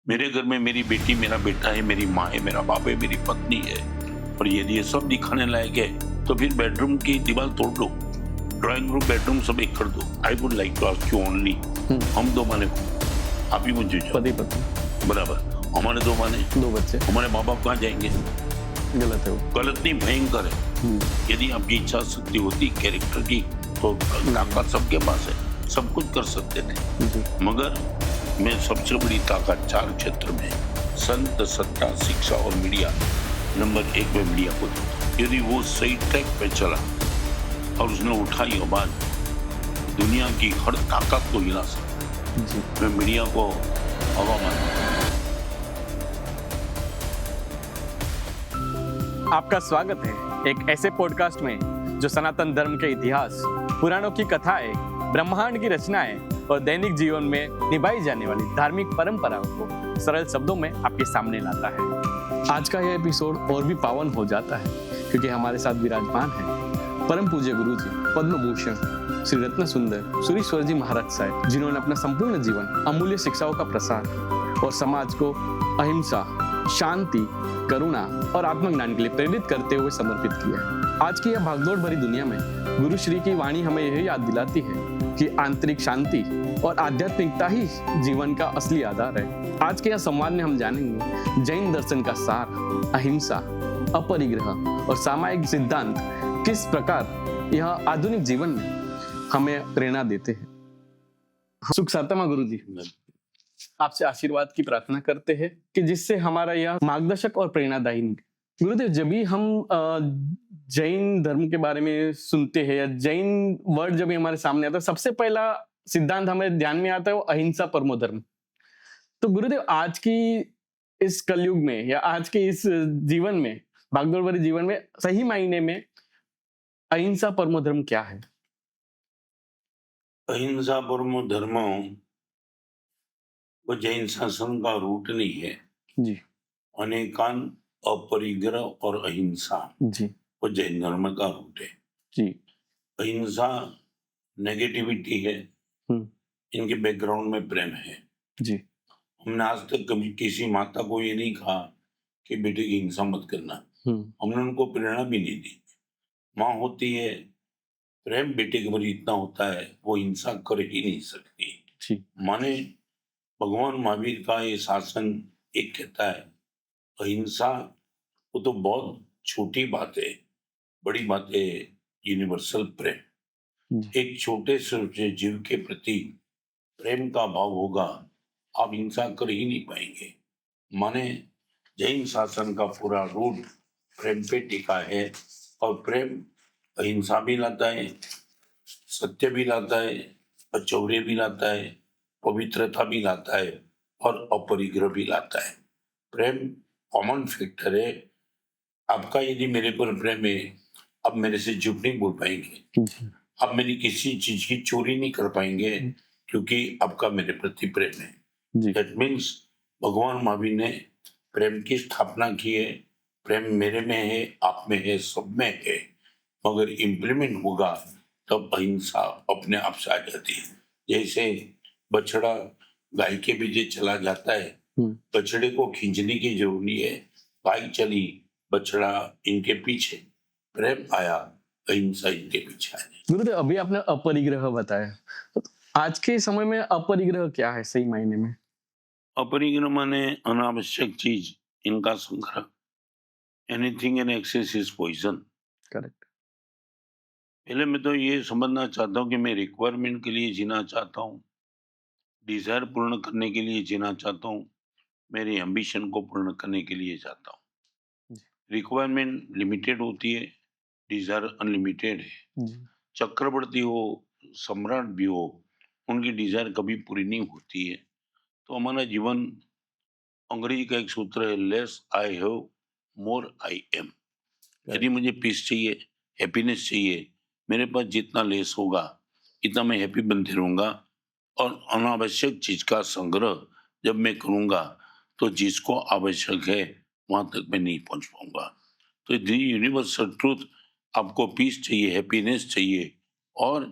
मेरे घर में मेरी बेटी, मेरा बेटा है, मेरी माँ है, मेरा बाप है, मेरी पत्नी है। और यदि ये सब दिखाने लायक है तो फिर बेडरूम की दीवार तोड़ दो, ड्राइंग रूम बेडरूम सब एक कर दो। I would like to ask you only, हम दो माने को आप ही मुझे पति पत्नी बराबर, हमारे दो माने, 2 बच्चे, हमारे माँ बाप कहाँ जाएंगे? गलत है वो। गलत नहीं, भयंकर है। यदि आपकी इच्छा शक्ति होती कैरेक्टर की तो ताकत सबके पास है, सब कुछ कर सकते थे। मगर मैं सबसे बड़ी ताकत 4 क्षेत्र में संत, सत्ता, शिक्षा और मीडिया, नंबर 1 में मीडिया को दूं। यदि वो सही ट्रैक पे चला और उसने उठाई आवाज, दुनिया की हर ताकत को हिला सकता। मैं मीडिया को हवा मानता हूं। आपका स्वागत है एक ऐसे पॉडकास्ट में जो सनातन धर्म के इतिहास, पुराणों की कथाएं, ब्रह्मांड की रचनाएं और दैनिक जीवन में निभाई जाने वाली धार्मिक परंपराओं को सरल शब्दों में आपके सामने लाता है। आज का यह एपिसोड और भी पावन हो जाता है क्योंकि हमारे साथ विराजमान है परम पूज्य गुरु जी, पद्म भूषण श्री रत्न सुंदर सूरीश्वर जी महाराज साहब, जिन्होंने अपना संपूर्ण जीवन अमूल्य शिक्षाओं का प्रसार और समाज को अहिंसा, शांति, करुणा और आत्मज्ञान के लिए प्रेरित करते हुए समर्पित किया है। आज की यह भागदौड़ भरी दुनिया में गुरु श्री की वाणी हमें यह याद दिलाती है कि आंतरिक शांति और आध्यात्मिकता ही जीवन का असली आधार है। आज के यह संवाद में हम जानेंगे जैन दर्शन का सार, अहिंसा, अपरिग्रह और सामाजिक सिद्धांत किस प्रकार यह आधुनिक जीवन में हमें प्रेरणा देते हैं। सुख सातमा गुरु जी, आपसे आशीर्वाद की प्रार्थना करते हैं कि जिससे हमारा यह मार्गदर्शक और प्रेरणादायी निकले। गुरुदेव, जब भी हम जैन धर्म के बारे में सुनते हैं या जैन वर्ड जब भी हमारे सामने आता है, सबसे पहला सिद्धांत हमें ध्यान में आता है वो अहिंसा परमो धर्म। तो गुरुदेव, आज की इस कलयुग में या आज के इस जीवन में, भागदौड़ भरे जीवन में, सही मायने में अहिंसा परमो धर्म क्या है? अहिंसा परमो धर्म वो जैन शासन का रूट नहीं है जी अनेकान, अपरिग्रह और अहिंसा जी वो जैन धर्म का रूट है जी। अहिंसा नेगेटिविटी है, इनके बैकग्राउंड में प्रेम है जी। हमने आज तक कभी किसी माता को ये नहीं कहा कि बेटे की हिंसा मत करना। हमने उनको प्रेरणा भी नहीं दी। माँ होती है, प्रेम बेटे के प्रति इतना होता है वो हिंसा कर ही नहीं सकती। माने भगवान महावीर का ये शासन एक कहता है अहिंसा, वो तो बहुत छोटी बात है, बड़ी बात है यूनिवर्सल प्रेम। एक छोटे से जीव के प्रति प्रेम का भाव होगा, आप हिंसा कर ही नहीं पाएंगे। माने जैन शासन का पूरा रूट प्रेम पे टिका है और प्रेम अहिंसा भी लाता है, सत्य भी लाता है, चौर्य भी लाता है, पवित्रता भी लाता है और अपरिग्रह भी लाता है। प्रेम कॉमन फैक्टर है। आपका यदि मेरे पर प्रेम है, आप मेरे से झूठ नहीं बोल पाएंगे, आप मेरी किसी चीज की चोरी नहीं कर पाएंगे क्योंकि आपका मेरे प्रति प्रेम है। दैट मीन्स भगवान महावीर ने प्रेम की स्थापना की है। प्रेम मेरे में है, आप में है, सब में है, मगर इम्प्लीमेंट होगा तब अहिंसा अपने आप से आ जाती है। जैसे बछड़ा गाय के पीछे चला जाता है, बछड़े को खींचने की जरूरत नहीं है, गाय चली, बछड़ा इनके पीछे, प्रेम आया, अहिंसा इनके पीछे आया। गुरुदेव, अभी आपने अपरिग्रह बताया, तो आज के समय में अपरिग्रह क्या है सही मायने में? अपरिग्रह माने अनावश्यक चीज, इनका संग्रह। Anything in excess is poison. Correct. पहले मैं तो ये समझना चाहता हूँ कि मैं रिक्वायरमेंट के लिए जीना चाहता हूँ, डिजायर पूर्ण करने के लिए जीना चाहता हूँ, मेरी एम्बिशन को पूर्ण करने के लिए चाहता हूँ। रिक्वायरमेंट लिमिटेड होती है, डिजायर अनलिमिटेड है। चक्रवर्ती हो, सम्राट भी हो, उनकी डिजायर कभी पूरी नहीं होती है। तो हमारा जीवन, अंग्रेजी का एक सूत्र है, less I have more I am. यदि मुझे पीस चाहिए, हैप्पीनेस चाहिए, मेरे पास जितना लेस होगा इतना मैं हैप्पी बनते रहूंगा। और अनावश्यक चीज का संग्रह जब मैं करूंगा तो जिसको आवश्यक है वहां तक मैं नहीं पहुंच पाऊंगा। तो दी यूनिवर्सल ट्रूथ, आपको पीस चाहिए, हैप्पीनेस चाहिए और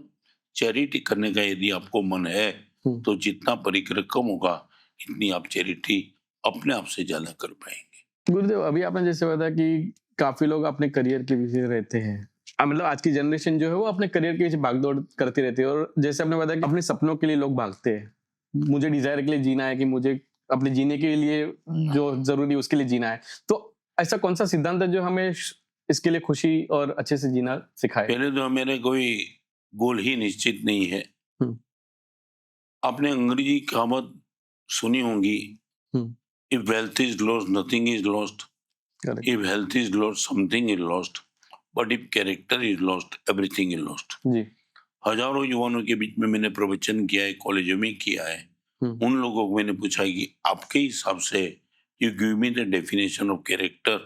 चैरिटी करने का यदि आपको मन है तो जितना परिग्रह कम होगा इतनी आप चैरिटी अपने आप से ज्यादा कर पाएंगे। गुरुदेव, अभी आपने जैसे बताया कि काफी लोग अपने करियर के पीछे रहते हैं। मतलब आज की जनरेशन जो है वो अपने करियर के पीछे भागदौड़ करती रहती है, और जैसे आपने बताया कि अपने सपनों के लिए लोग भागते हैं। मुझे डिजायर के लिए जीना है, कि मुझे अपने जीने के लिए जो जरूरी है उसके लिए जीना है। तो ऐसा कौन सा सिद्धांत है जो हमें इसके लिए खुशी और अच्छे से जीना सिखाए? पहले तो मेरे कोई गोल ही निश्चित नहीं है। आपने अंग्रेजी कहावत सुनी होंगी, if wealth is lost nothing is lost, if health is lost something is lost, but if character is lost everything is lost. हजारों युवाओं के बीच में मैंने प्रवचन किया है, कॉलेजों में किया है। उन लोगों को मैंने पूछा कि आपके हिसाब से you give me the definition of character.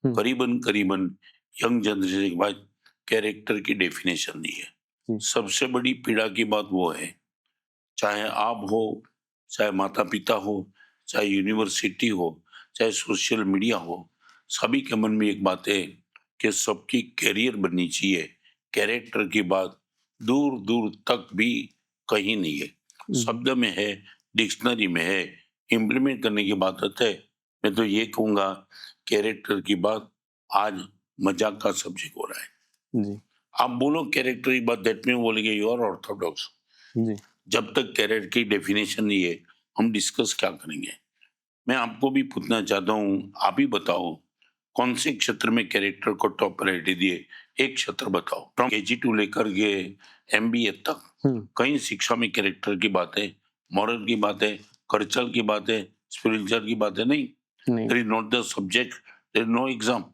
करीबन करीबन यंग जनरेशन के बाद कैरेक्टर की डेफिनेशन नहीं है। सबसे बड़ी पीड़ा की बात वो है, चाहे आप हो, चाहे माता पिता हो, चाहे यूनिवर्सिटी हो, चाहे सोशल मीडिया हो, सभी के मन में एक बात है कि सबकी कैरियर बननी चाहिए। कैरेक्टर की बात दूर दूर तक भी कहीं नहीं है। शब्द में है, डिक्शनरी में है, इम्प्लीमेंट करने की बात है। मैं तो ये कहूंगा, कैरेक्टर की बात आज मजाक का सब्जेक्ट हो रहा है जी। आप बोलो कैरेक्टर की बात, दैट में बोलेंगे यू आर ऑर्थोडॉक्स जी। जब तक कैरेक्टर की डेफिनेशन नहीं है, हम डिस्कस क्या करेंगे? मैं आपको भी पूछना चाहता हूँ, आप ही बताओ कौन से क्षेत्र में कैरेक्टर को टॉप प्रायोरिटी दिए? एक क्षेत्र बताओ। फ्रॉम केजी टू लेकर के MBA तक कहीं शिक्षा में कैरेक्टर की बात है, मॉरल की बात है, कल्चर की बात है, स्पिरिचुअल की बात है? नहीं। There is not the subject, there is no exam.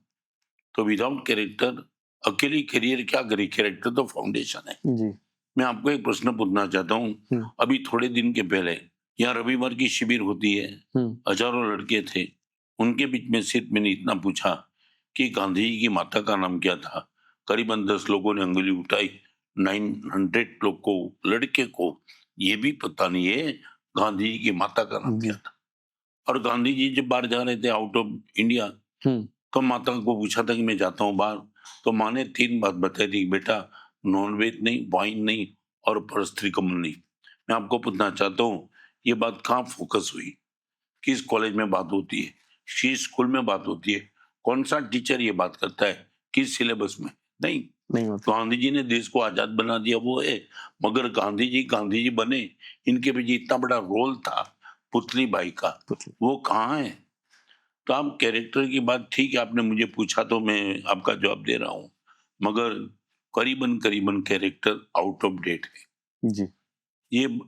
तो विदाउट कैरेक्टर अकेली करियर क्या करें? कैरेक्टर तो फाउंडेशन है जी। मैं आपको एक प्रश्न पूछना चाहता हूँ। अभी थोड़े दिन के पहले यहाँ रविवार की शिविर होती है, हजारों लड़के थे। उनके बीच में सिर्फ मैंने इतना पूछा कि गांधी जी की माता का नाम क्या था। करीबन 10 लोगों ने अंगुली उठाई। 900 लोग को, लड़के को ये भी पता नहीं है गांधी जी की माता का नाम क्या था। और गांधी जी जब बाहर जा रहे थे आउट ऑफ इंडिया, तो माता को पूछा था कि मैं जाता हूँ बाहर, तो माँ ने 3 बात बताई थी, बेटा नॉनवेज नहीं, वाइन नहीं और परस्त्रीगमन नहीं। मैं आपको पूछना चाहता हूँ, ये बात कहाँ फोकस हुई? किस कॉलेज में बात होती है? किस स्कूल में बात होती है? कौन सा टीचर ये बात करता है? किस सिलेबस में? नहीं। गांधी जी ने देश को आजाद बना दिया वो है, मगर गांधी जी बने, इनके पीछे इतना बड़ा रोल था पुतली बाई का, वो कहाँ है? तो आप कैरेक्टर की बात ठीक है, आपने मुझे पूछा तो मैं आपका जवाब दे रहा हूँ, मगर करीबन कैरेक्टर आउट ऑफ डेट है जी।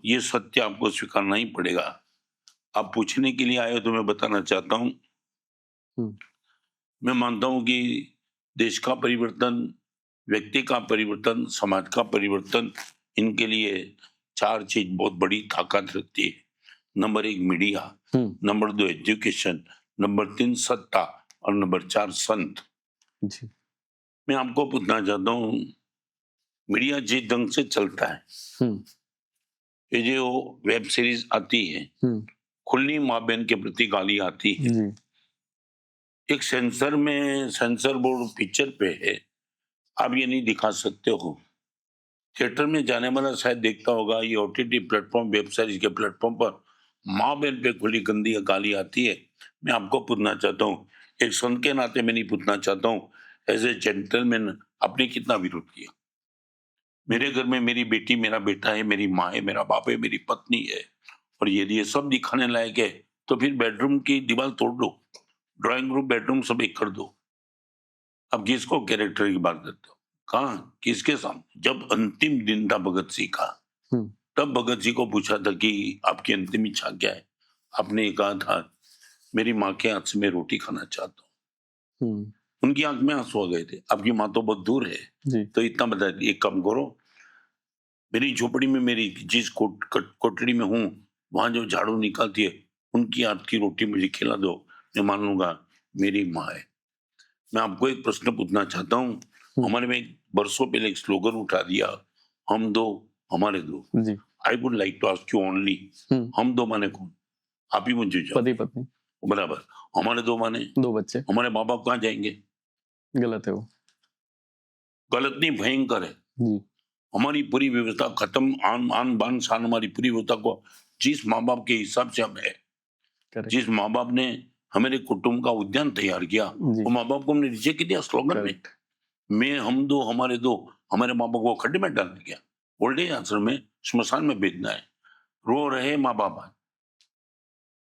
ये सत्य आपको स्वीकारना ही पड़ेगा। आप पूछने के लिए आए हो तो मैं बताना चाहता हूँ, मैं मानता हूँ कि देश का परिवर्तन, व्यक्ति का परिवर्तन, समाज का परिवर्तन, इनके लिए 4 चीज बहुत बड़ी ताकत रखती है। Number 1 media, number 2 education, number 3 सत्ता और नंबर 4 संत जी। मैं आपको पूछना चाहता हूँ, मीडिया जिस ढंग से चलता है, ये जो वेब सीरीज आती है, खुली माँ बहन के प्रति गाली आती है जी। एक सेंसर बोर्ड पिक्चर पे है, आप ये नहीं दिखा सकते हो। थिएटर में जाने वाला शायद देखता होगा, ये OTT प्लेटफॉर्म, वेब सीरीज के प्लेटफॉर्म पर माँ बहन पे खुली गंदी गाली आती है। मैं आपको पूछना चाहता हूँ, एक संत के नाते मैं नहीं पूछना चाहता हूँ, एज ए जेंटलमैन आपने कितना विरोध किया? मेरे घर में मेरी बेटी, मेरा बेटा है, मेरी माँ है, मेरा बाप है, मेरी पत्नी है, और यदि ये सब दिखाने लायक है तो फिर बेडरूम की दीवार तोड़ दो, ड्राइंग रूम बेडरूम सब एक कर दो। अब किसको कैरेक्टर की बात करते हो? कहाँ, किसके सामने? जब अंतिम दिन था भगत सिंह का, तब भगत सिंह को पूछा था कि आपकी अंतिम इच्छा क्या है? आपने कहा था मेरी माँ के हाथ से मैं रोटी खाना चाहता हूँ। उनकी आंख में आंसू आ गए थे। आपकी माँ तो बहुत दूर है जी। तो इतना बता, एक काम करो, मेरी झोपड़ी में, मेरी जिस कोठड़ी में हूँ, वहां जो झाड़ू निकालती है, उनकी हाथ की रोटी मुझे खिला दो, मैं मान लूंगा मेरी माँ है। मैं आपको एक प्रश्न पूछना चाहता हूँ, हमारे में वर्षों पहले एक स्लोगन उठा दिया, हम दो हमारे दो। I would like to ask you only, हम दो माने कौन? आप ही मुझे जाओ। पति पत्नी बराबर। हमारे 2 माने 2 बच्चे। हमारे माँ बाप कहाँ जाएंगे? गलत है वो। गलत नहीं, भयंकर है जी। हमारी पूरी व्यवस्था खत्म, आन बान शान, हमारी पूरी व्यवस्था को जिस माँ बाप के हिसाब से हम है, Correct. जिस माँ बाप ने हमारे कुटुंब का उद्यान तैयार किया, जी। वो माँ बाप को हमने रिजेक्ट किया स्लोगन में। Correct. मैं, हम दो, हमारे दो, हमारे माँ बाप को खड्डे में डालने गया, ओल्ड एज आश्रम में, श्मशान में भेजना है, रो रहे माँ बाप।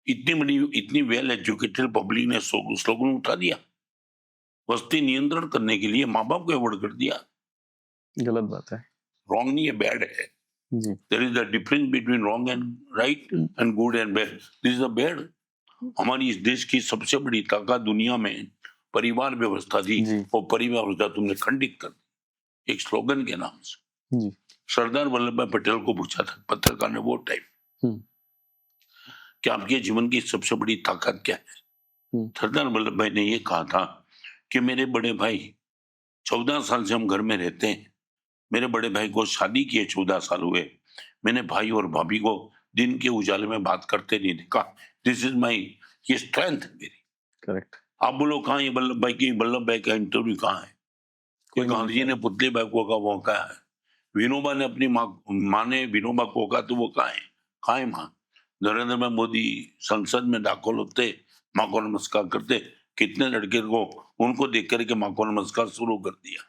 इतनी बड़ी, इतनी वेल एजुकेटेड पब्लिक ने स्लोगन उठा दिया, वस्ती नियंत्रण करने के लिए माँ बाप को अवॉइड कर दिया। गलत बात है। रॉन्ग नहीं है, बैड है। जी। There is a difference between wrong and right and good and bad. This is a bad. हमारी इस देश की सबसे बड़ी ताकत दुनिया में परिवार व्यवस्था थी, जी। वो परिवार व्यवस्था तुमने खंडित कर दी एक स्लोगन के नाम से। जी। सरदार वल्लभ भाई पटेल को पूछा था पत्रकार ने वो टाइम कि आपके जीवन की सबसे बड़ी ताकत क्या है? सरदार वल्लभ भाई ने ये कहा था कि मेरे बड़े भाई 14 साल से हम घर में रहते हैं, मेरे बड़े भाई को शादी किए 14 साल हुए, मैंने भाई और भाभी को दिन के उजाले में बात करते नहीं देखा। दिस इज माई, ये स्ट्रेंथ है मेरी। करेक्ट। आप बोलो कहाँ है वल्लभ भाई का इंटरव्यू कहाँ है? कोई गांधी जी ने पुतले भाई को कहा, वो कहा है? विनोबा ने अपनी माँ ने विनोबा को कहा, तो वो कहाँ है माँ? नरेंद्र भाई मोदी संसद में दाखिल होते, माँ को नमस्कार करते, कितने लड़के को उनको देख करके माँ को नमस्कार शुरू कर दिया।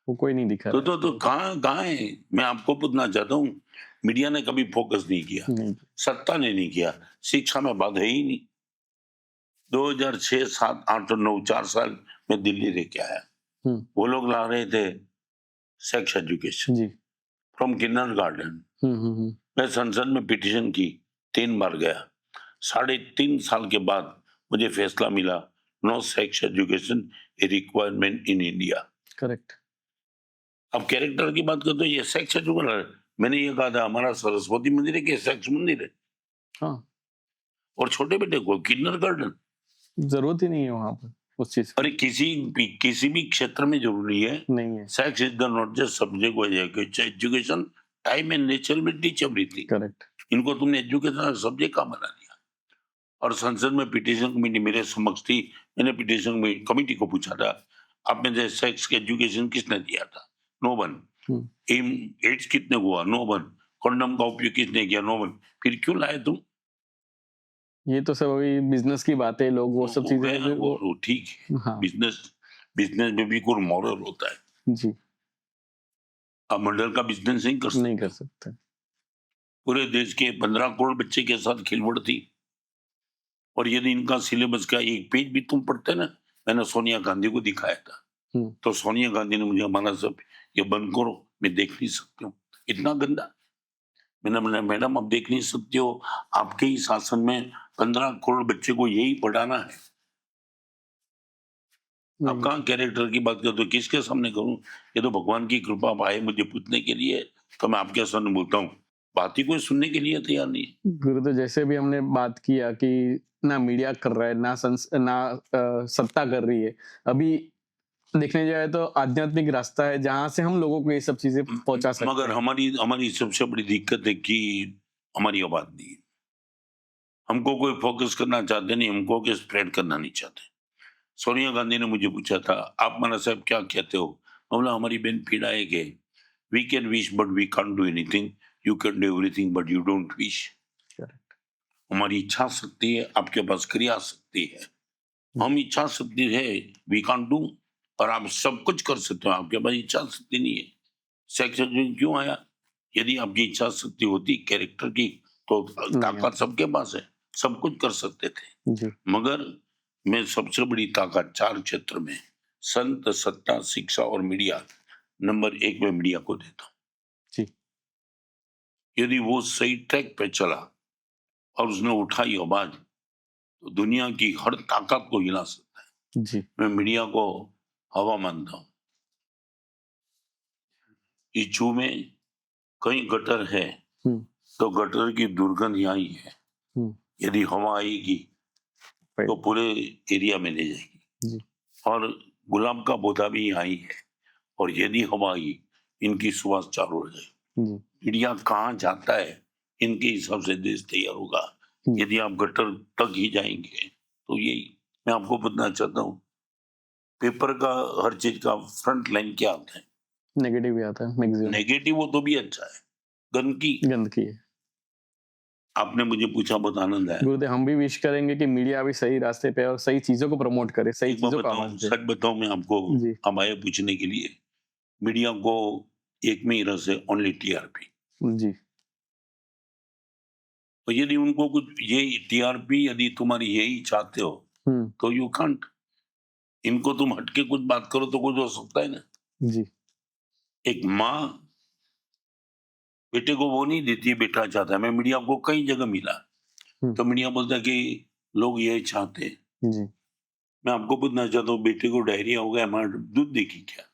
वो कोई नहीं दिखा तो कहाँ है? मैं आपको पूछना चाहता हूँ, मीडिया ने कभी फोकस नहीं किया, सत्ता ने नहीं किया, शिक्षा में बात है ही नहीं। 2006, 7, 8 और 9 4 साल में दिल्ली रह के आया, वो लोग ला रहे थे sex education ji. From kindergarten. मैं संसद में पिटीशन की 3 बार गया, 3.5 साल के बाद मुझे फैसला मिला, no sex education a requirement in India. Correct. अब कैरेक्टर की बात करते, ये सेक्स एजुकेशन, मैंने ये कहा था हमारा सरस्वती मंदिर है कि सेक्स मंदिर है? हाँ। और छोटे बेटे को किंडरगार्टन, जरूरत ही नहीं है वहां पर उस चीज। अरे किसी भी क्षेत्र में जरूरी है नहीं है। Sex is the not just subject, education time and nature में टीच एवरीथिंग। करेक्ट। इनको तुमने एजुकेशन सब्जेक्ट का बना दिया। और संसद में पिटीशन कमेटी मेरे समक्ष थी, मैंने पिटीशन कमेटी को पूछा था, आप में से सेक्स के एजुकेशन किसने दिया था? No one. एड्स कितने हुआ? No one. कंडोम का उपयोग किसने किया? No one. फिर क्यों लाए तुम? ये तो सब अभी बिजनेस की बात है, लोग वो सब चीजें वो ठीक है। हाँ। बिजनेस में भी कोई मॉरल होता है जी। आप मंडल का बिजनेस नहीं कर सकते। पूरे देश के 15 करोड़ बच्चे के साथ खिलवाड़ थी, और यदि इनका सिलेबस का एक पेज भी तुम पढ़ते ना, मैंने सोनिया गांधी को दिखाया था, तो सोनिया गांधी ने मुझे हमारा सब ये बंद करो, मैं देख नहीं सकती हूँ, इतना गंदा। मैंने मैडम आप देख नहीं सकती हो, आपके ही शासन में 15 करोड़ बच्चे को यही पढ़ाना है। आप कहाँ कैरेक्टर की बात करते हो? किसके सामने करूं? ये तो भगवान की कृपा आए मुझे पूछने के लिए, तो मैं आपके सामने बोलता हूँ, बात ही कोई सुनने के लिए तैयार नहीं। गुरु, तो जैसे भी हमने बात किया कि ना मीडिया कर रहा है, ना सत्ता कर रही है, अभी देखने जाए तो आध्यात्मिक रास्ता है जहां से हम लोगों को ये सब चीजें पहुंचा सकते हैं। मगर हमारी सबसे बड़ी दिक्कत है कि हमारी आवाज नहीं है। हमको कोई फोकस करना चाहते नहीं, हमको कोई स्प्रेड करना नहीं चाहते। सोनिया गांधी ने मुझे पूछा था, आप माना साहब क्या कहते हो? बोला हमारी बहन पीड़ा है कि we can wish but we can't do anything, you can do everything but you don't wish. हमारी इच्छा शक्ति है, आपके पास क्रिया शक्ति है। हम इच्छा शक्ति है, वी कांट डू, और आप सब कुछ कर सकते हो, आपके पास इच्छा शक्ति नहीं है। सेक्स क्यों आया? यदि आपकी इच्छा शक्ति होती कैरेक्टर की, तो ताकत सबके पास है, सब कुछ कर सकते थे जी। मगर मैं सबसे बड़ी ताकत 4 क्षेत्र में, संत, सत्ता, शिक्षा और मीडिया, नंबर 1 में मीडिया को देता हूं जी। यदि वो सही ट्रैक पे चला और उसने उठाई आवाज, तो दुनिया की हर ताकत को हिला सकता है जी। मैं मीडिया को हवा मानता हूं। इस जू में कहीं गटर है तो गटर की दुर्गंध यहाँ ही है, यदि हवा आएगी तो पूरे एरिया में ले जाएगी जी। और गुलाब का पौधा भी यहाँ ही है, और यदि हवा आई इनकी सुवास चालू हो जाएगी। मीडिया कहाँ जाता है इनके हिसाब से देश तैयार होगा। यदि आप गटर तक ही जाएंगे तो यही मैं आपको बताना चाहता हूँ, पेपर का हर चीज का फ्रंट लाइन क्या आता है? नेगेटिव भी आता है। नेगेटिव वो तो भी अच्छा है, गंदगी है। आपने मुझे पूछा, बहुत आनंद आया। गुरुदेव हम भी विश करेंगे कि मीडिया भी सही रास्ते पे और सही चीजों को प्रमोट करे, सही एक बात चीजों को आवाज बताऊं, दे। सच बताऊं, मैं आपको जी हम आए पूछने के लिए, मीडिया को एक में ही रस है, ओनली टीआरपी। जी और यदि उनको कुछ ये टीआरपी यदि तुम्हारी यही चाहते हो तो यू कांट। इनको तुम हटके कुछ बात करो तो कुछ हो सकता है ना। जी एक माँ बेटे को वो नहीं देती है, बेटा चाहता है। मैं मीडिया को कई जगह मिला तो मीडिया बोलता है कि लोग ये चाहते हैं। जी मैं आपको पूछना चाहता हूँ, बेटे को डायरिया हो गया, हमारा दूध देगी क्या?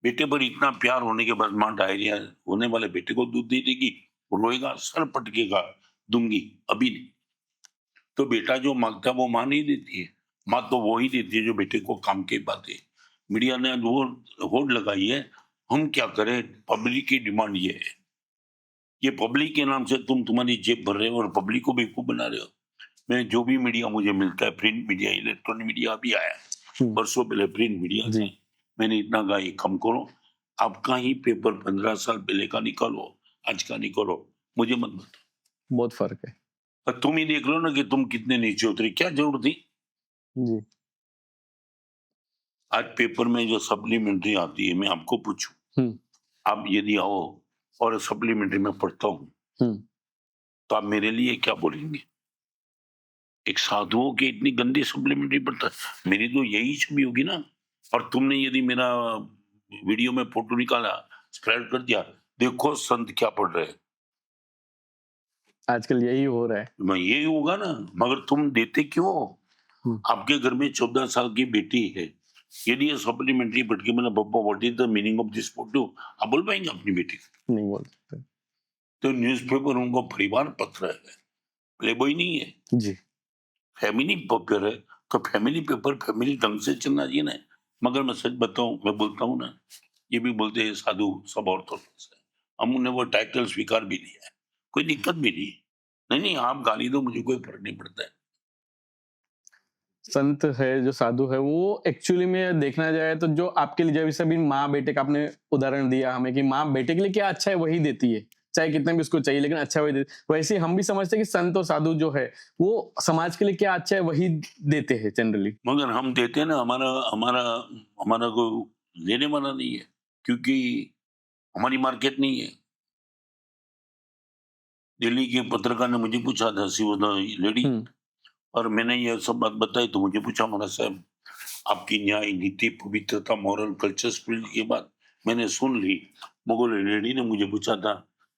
बेटे पर इतना प्यार होने के बाद माँ डायरिया होने वाले बेटे को दूध दे देगी? वो रोएगा, सर पटकेगा, दूंगी अभी नहीं। तो बेटा जो मांगता है वो माँ नहीं देती है, माँ तो वो ही देती है जो बेटे को काम की बात है। मीडिया ने वो होड़ लगाई है, हम क्या करें, पब्लिक की डिमांड ये है। ये पब्लिक के नाम से तुम्हारी जेब भर रहे हो और पब्लिक को बेवकूफ बना रहे हो। मैं जो भी मीडिया मुझे मिलता है, प्रिंट मीडिया, इलेक्ट्रॉनिक मीडिया भी आया बरसों पहले, प्रिंट मीडिया से मैंने इतना कहा, एक कम करो, आपका ही पेपर 15 साल पहले का निकालो, आज का निकालो, मुझे मत बताओ। बहुत फर्क है। पर तुम ही देख लो ना कि तुम कितने नीचे उतरे, क्या जरूरत थी? जी आज पेपर में जो सप्लीमेंट्री आती है, मैं आपको पूछूं, आप यदि आओ और सप्लीमेंट्री में पढ़ता हूं तो आप मेरे लिए क्या बोलेंगे? एक साधुओं की इतनी गंदी सप्लीमेंट्री पढ़ता है, मेरी तो यही छवि होगी ना। और तुमने यदि मेरा वीडियो में फोटो निकाला, स्प्रेड कर दिया, देखो संत क्या पढ़ रहे हैं, आजकल यही हो रहा है। मैं यही होगा ना। मगर तुम देते क्यों? आपके घर में 14 साल की बेटी है, यदि ये सप्लीमेंट्री पढ़ के मैंने, पापा what is the meaning of this photo, आप बोल पाएंगे अपनी बेटी को? नहीं बोल सकते। तो न्यूज़पेपर उनको परिवार पत्र है, प्लेबॉय नहीं है। जी फैमिली पेपर है तो फैमिली पेपर फैमिली ढंग से चलना चाहिए ना। मगर मैं सच बताऊं, मैं बोलता हूं ना, ये भी बोलते हैं साधु सब ऑर्थोडॉक्स है, हमने वो टाइटल स्वीकार भी लिया है, कोई दिक्कत भी नहीं है। नहीं नहीं, आप गाली दो, मुझे कोई फर्क नहीं पड़ता है। संत है जो साधु है वो एक्चुअली में देखना जाए तो जो आपके लिए, जैसे भी माँ बेटे का आपने उदाहरण दिया हमें कि माँ बेटे के लिए क्या अच्छा है वही देती है, चाहे कितना भी उसको चाहिए, लेकिन अच्छा वही देती। वैसे ही हम भी समझते हैं कि संत और साधु जो है वो समाज के लिए क्या अच्छा है वही देते हैं जनरली। मगर हम देते हैं ना, हमारा हमारा हमारा को लेने वाला नहीं है, क्योंकि हमारी मार्केट नहीं है। दिल्ली के पत्रकार ने मुझे पूछा था, सी वो लेडी, और मैंने ये सब बात बताई तो मुझे पूछा, हमारा साहब आपकी न्याय नीति पवित्रता मॉरल कल्चर स्पिरिट की बात मैंने सुन ली, मगर लेडी ने मुझे पूछा था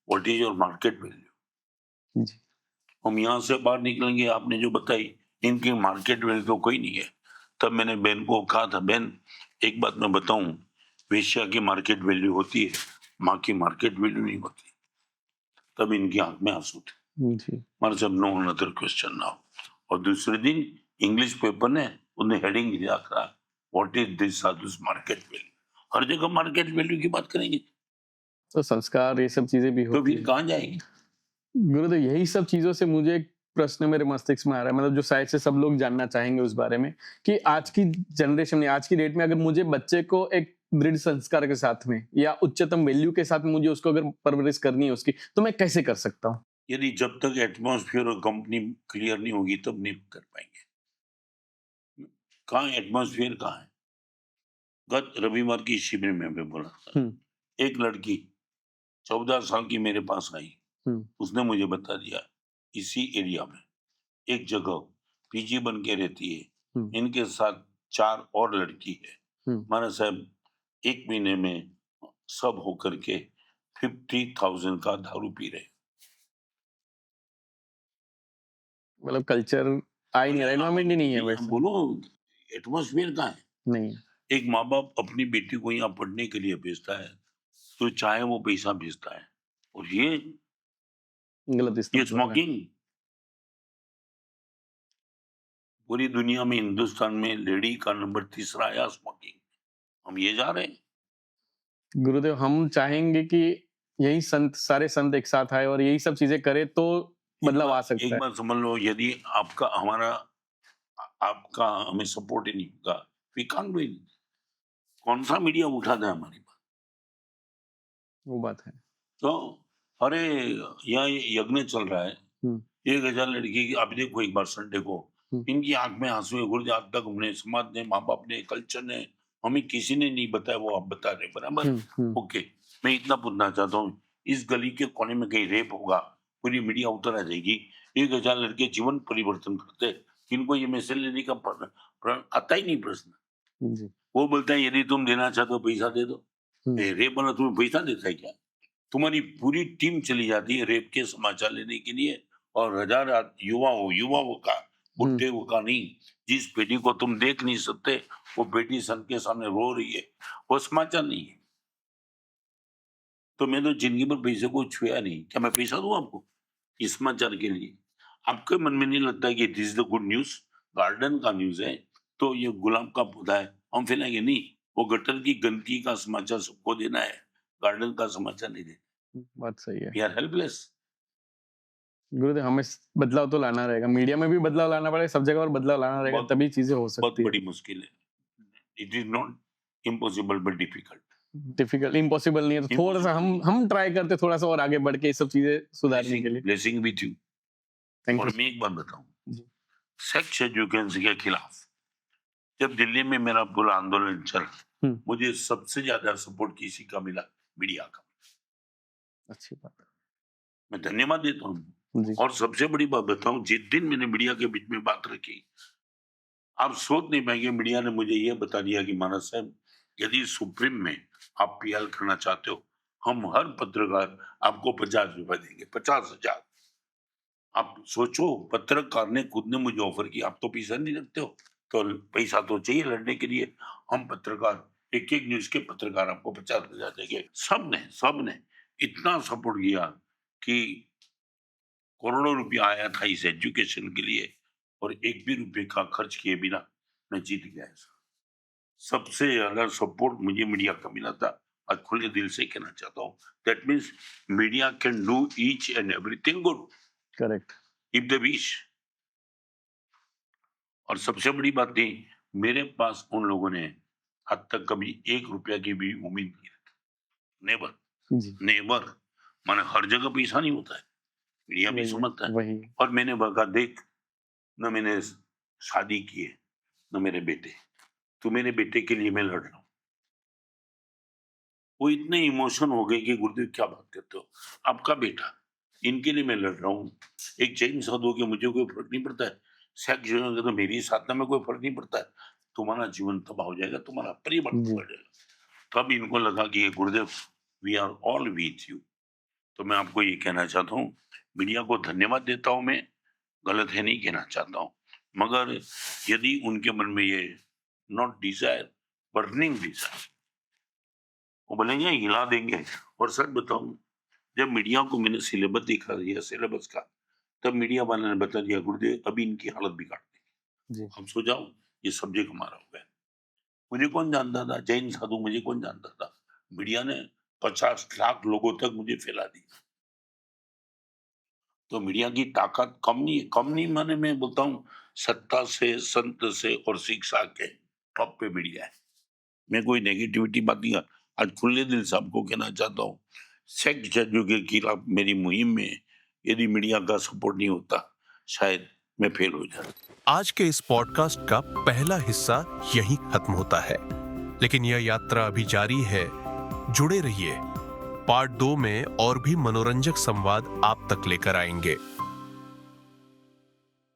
what is your market value. हम यहाँ से बाहर निकलेंगे, आपने जो बताई इनकी मार्केट वैल्यू तो कोई नहीं है। तब मैंने बहन को कहा था, बहन एक बात मैं बताऊं, वेश्या की मार्केट वैल्यू होती है, माँ की मार्केट वैल्यू नहीं होती। तब इनकी आंख में आंसू थे। हमारे सब नो अनदर क्वेश्चन नाउ। और दूसरे दिन इंग्लिश पेपर ने उन्हें हेडिंग दिया था, what is this sadhus market value. हर जगह मार्केट वैल्यू की बात करेंगे तो संस्कार ये सब चीजें भी तो होती फिर कहाँ जाएंगे? गुरुदेव यही सब चीजों से मुझे एक प्रश्न मेरे मस्तिष्क में आ रहा है, मतलब जो शायद से सब लोग जानना चाहेंगे उस बारे में, कि आज की जनरेशन में, आज की डेट में, अगर मुझे बच्चे को एक दृढ़ संस्कार के साथ में या उच्चतम वैल्यू के साथ में मुझे उसको अगर परवरिश करनी है उसकी, तो मैं कैसे कर सकता हूँ? यदि जब तक एटमॉस्फेयर और कंपनी क्लियर नहीं होगी तब नहीं कर पाएंगे। कहाँ एटमॉस्फेयर कहाँ है? गत रविवार की शिविर में मैं बोला था, एक लड़की 14 साल की मेरे पास आई, उसने मुझे बता दिया इसी एरिया में एक जगह पीजी बन के रहती है, इनके साथ 4 और लड़की है, माना साहब 1 महीने में सब होकर के 50,000 का दारू पी रहे। मतलब कल्चर आ ही नहीं रहा, एनवायरमेंट ही नहीं है वैसे। बोलो एटमॉस्फेयर कहाँ है? नहीं एक माँ बाप अपनी बेटी को यहाँ पढ़ने के लिए भेजता है तो चाहे वो पैसा भेजता है, और ये गलत इस्तेमाल कर रहा है। स्मोकिंग पूरी दुनिया में, हिंदुस्तान में लेडी का नंबर 3 आया स्मोकिंग। हम ये जा रहे हैं। गुरुदेव हम चाहेंगे कि यही संत, सारे संत एक साथ आए और यही सब चीजें करे तो बदलाव आ सकता एक है। बार समझ लो, यदि आपका हमें सपोर्ट ही नहीं होगा, वी कांट डू इट। कौन सा मीडिया उठा था हमारी बात? वो बात है। तो अरे यहाँ यज्ञ चल रहा है, एक हजार लड़की की, आप देखो एक बार संडे को इनकी आंख में आंसू है। गुरुजी आज तक हमने, समाज ने, माँ बाप ने, कल्चर ने, हमें किसी ने नहीं बताया, वो आप बता रहे, बराबर। ओके, मैं इतना पूछना चाहता हूँ, इस गली के कोने में कहीं रेप होगा, पूरी मीडिया उतर आ जाएगी, 1000 लड़के जीवन परिवर्तन करते, इनको ये मैसेज लेने का आता ही नहीं प्रश्न। वो बोलता है यदि तुम देना चाहते हो पैसा दे दो। रेप वाला तुम्हें पैसा देता है क्या? तुम्हारी पूरी टीम चली जाती है रेप के समाचार लेने के लिए, और हजार युवाओं का, बुढ़े का नहीं, जिस बेटी को तुम देख नहीं सकते वो बेटी सन के सामने रो रही है, वो समाचार नहीं है। तो मैं तो जिंदगी भर पैसे को छुआ नहीं, क्या मैं पैसा दूं आपको इस समाचार के लिए? आपके मन में नहीं लगता कि this is the good news, garden का न्यूज है तो ये गुलाब का पौधा है हम फैलाएंगे? नहीं, वो गटर की गंदगी का समाचार सबको देना है, गार्डन का समाचार नहीं देना। बात सही है। We are helpless. गुरुदेव, हमें बदलाव तो लाना रहेगा, मीडिया में भी बदलाव लाना पड़ेगा, सब जगह पर बदलाव लाना रहेगा, तभी चीजें हो सकती है। बहुत बड़ी मुश्किल है। It is not impossible but difficult. Impossible नहीं है, तो थोड़ा सा हम ट्राई करते, थोड़ा सा और आगे बढ़ के ये सब चीजें सुधारने के लिए। Blessing with you. और मैं एक बात बताऊं, सेक्स एजुकेशन के खिलाफ जब दिल्ली में मेरा पूरा आंदोलन चला, मुझे सबसे ज्यादा सपोर्ट किसी का मिला? मीडिया का। अच्छी बात है, मैं धन्यवाद देता हूँ। और सबसे बड़ी बात बताऊं, जिस दिन मैंने मीडिया के बीच में बात रखी, आप सोच नहीं पाएंगे, मीडिया ने मुझे यह बता दिया कि महाराज साहब, यदि सुप्रीम में आप पीएल करना चाहते हो, हम हर पत्रकार आपको 50 रुपए देंगे, 50,000। आप सोचो, पत्रकार ने खुद ने मुझे ऑफर किया। आप तो पैसा नहीं रखते हो, तो पैसा तो चाहिए लड़ने के लिए। हम पत्रकार, एक न्यूज के पत्रकार आपको 50,000 देंगे। सबने इतना सपोर्ट किया कि करोड़ों रुपया आया था इस एजुकेशन के लिए, और एक भी रुपये का खर्च किए बिना मैं जीत गया। सबसे ज्यादा सपोर्ट मुझे मीडिया का मिला था। आज खुले दिल से कहना चाहता हूँ, that means media can do each and everything good, correct, if they wish. और सबसे बड़ी बात थी, मेरे पास उन लोगों ने आज तक कभी 1 रुपया की भी उम्मीद नहीं रखी। नेवर। माने हर जगह पैसा नहीं होता है, मीडिया भी समझता है। और मैंने बता, देख, न मैंने शादी की है, न मेरे बेटे, तो मेरे बेटे के लिए मैं लड़ रहा हूँ। वो इतने इमोशन हो गए कि गुरुदेव क्या बात करते हो, आपका बेटा, इनके लिए मैं लड़ रहा हूँ। एक जैन साधु के मुझे कोई फर्क नहीं पड़ता है, सेक्स जीवन का तो मेरी साधना में कोई फर्क नहीं पड़ता है। तुम्हारा जीवन तबाह हो जाएगा, तुम्हारा परिवर्तन हो जाएगा। तब इनको लगा कि Gurudev, we are all with you. तो मैं आपको ये कहना चाहता हूँ, मीडिया को धन्यवाद देता हूँ। मैं गलत है नहीं कहना चाहता हूँ, मगर यदि उनके मन में ये नॉट डिजायर, बर्निंग डिजायर, वो बोलेंगे हिला देंगे। और सच बताऊं, जब मीडिया को मैंने सिलेबस दिखा दिया सिलेबस का, तब मीडिया वाले ने बता दिया गुरुदेव अभी इनकी हालत बिगाड़ देंगे। हम सो जाओ, ये सब्जेक्ट हमारा हो गया। मुझे कौन जानता था, जैन साधु मुझे कौन जानता था? मीडिया ने 50 लाख लोगों तक मुझे फैला दिया। तो मीडिया की ताकत कम नहीं माने, मैं बोलता हूँ सत्ता से, संत से और शिक्षा के टॉप पे मीडिया है। मैं कोई नेगेटिविटी बात नहीं, आज खुले दिल से आपको कहना चाहता हूँ, सेक्स एजुकेशन के खिलाफ मेरी मुहिम में यदि मीडिया का सपोर्ट नहीं होता, शायद मैं फेल हो जाता। आज के इस पॉडकास्ट का पहला हिस्सा यहीं खत्म होता है, लेकिन यह यात्रा अभी जारी है। जुड़े रहिए, पार्ट 2 में और भी मनोरंजक संवाद आप तक लेकर आएंगे।